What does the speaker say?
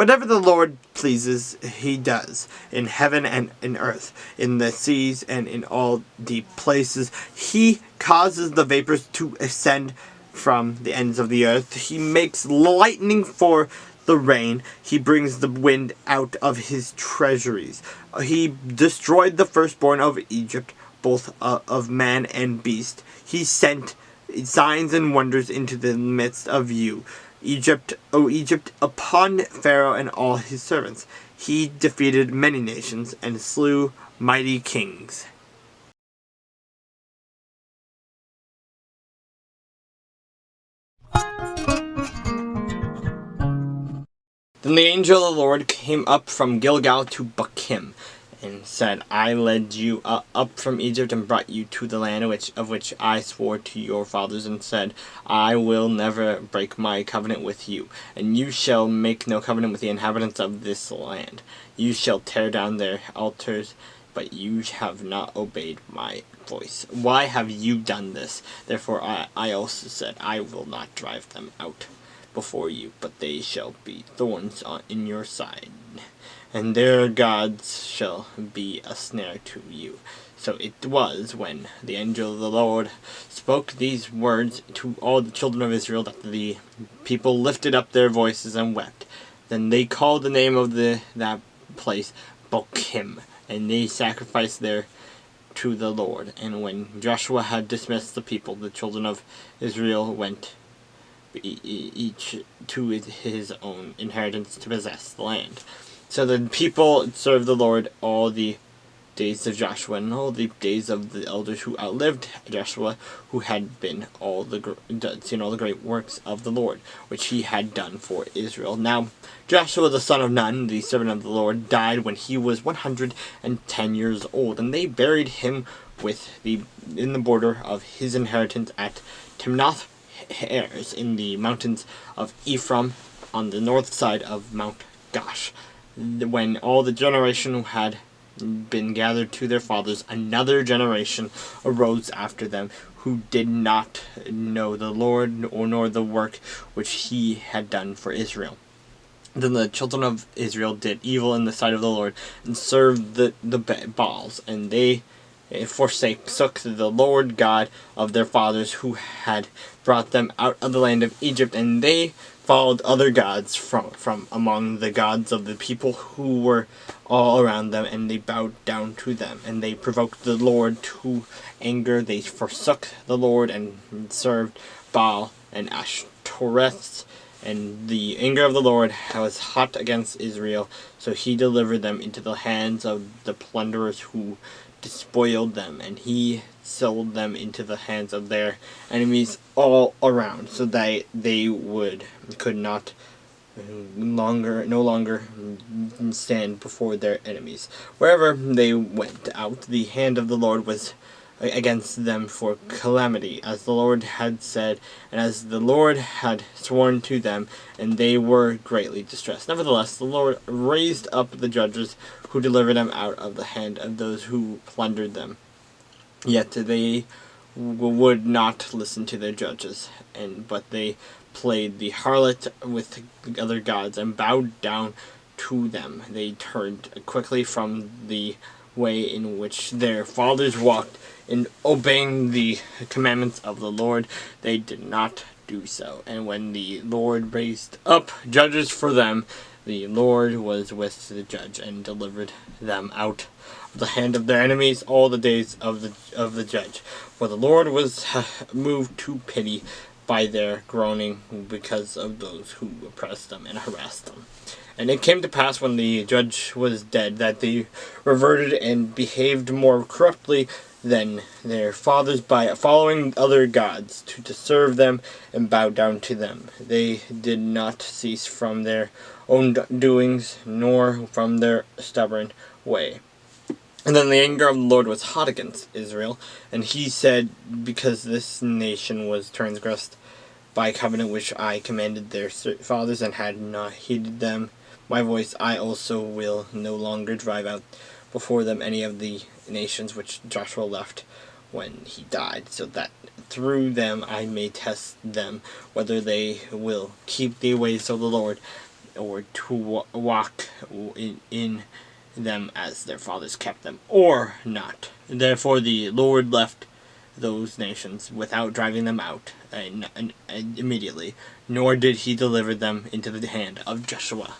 Whatever the Lord pleases, he does, in heaven and in earth, in the seas and in all deep places. He causes the vapors to ascend from the ends of the earth. He makes lightning for the rain. He brings the wind out of his treasuries. He destroyed the firstborn of Egypt, both of man and beast. He sent signs and wonders into the midst of you, Egypt, O Egypt, upon Pharaoh and all his servants. He defeated many nations and slew mighty kings. Then the angel of the Lord came up from Gilgal to Bochim, and said, I led you up from Egypt and brought you to the land of which I swore to your fathers, and said, I will never break my covenant with you, and you shall make no covenant with the inhabitants of this land. You shall tear down their altars, but you have not obeyed my voice. Why have you done this? Therefore I also said, I will not drive them out before you, but they shall be thorns in your side, and their gods shall be a snare to you. So it was, when the angel of the Lord spoke these words to all the children of Israel, that the people lifted up their voices and wept. Then they called the name of that place Bochim, and they sacrificed there to the Lord. And when Joshua had dismissed the people, the children of Israel went each to his own inheritance to possess the land. So the people served the Lord all the days of Joshua and all the days of the elders who outlived Joshua, who had seen all the great works of the Lord, which he had done for Israel. Now Joshua the son of Nun, the servant of the Lord, died when he was 110 years old, and they buried him in the border of his inheritance at Timnath Heres in the mountains of Ephraim, on the north side of Mount Gash. When all the generation had been gathered to their fathers, another generation arose after them, who did not know the Lord nor the work which he had done for Israel. Then the children of Israel did evil in the sight of the Lord, and served the Baals, and they forsook the Lord God of their fathers, who had brought them out of the land of Egypt, and they followed other gods from among the gods of the people who were all around them, and they bowed down to them, and they provoked the Lord to anger. They forsook the Lord and served Baal and Ashtoreth, and the anger of the Lord was hot against Israel, so he delivered them into the hands of the plunderers who despoiled them, and he sold them into the hands of their enemies all around, so that they could no longer stand before their enemies. Wherever they went out, the hand of the Lord was against them for calamity, as the Lord had said, and as the Lord had sworn to them, and they were greatly distressed. Nevertheless, the Lord raised up the judges who delivered them out of the hand of those who plundered them. Yet they would not listen to their judges, but they played the harlot with the other gods and bowed down to them. They turned quickly from the way in which their fathers walked, in obeying the commandments of the Lord. They did not do so. And when the Lord raised up judges for them, the Lord was with the judge and delivered them out of the hand of their enemies all the days of the judge. For the Lord was moved to pity by their groaning because of those who oppressed them and harassed them. And it came to pass, when the judge was dead, that they reverted and behaved more corruptly than their fathers by following other gods to serve them and bow down to them. They did not cease from their own doings, nor from their stubborn way. And then the anger of the Lord was hot against Israel, and he said, because this nation was transgressed by a covenant which I commanded their fathers, and had not heeded my voice, I also will no longer drive out before them any of the nations which Joshua left when he died, so that through them I may test them whether they will keep the ways of the Lord or to walk in them as their fathers kept them, or not. Therefore the Lord left those nations without driving them out immediately, nor did he deliver them into the hand of Joshua.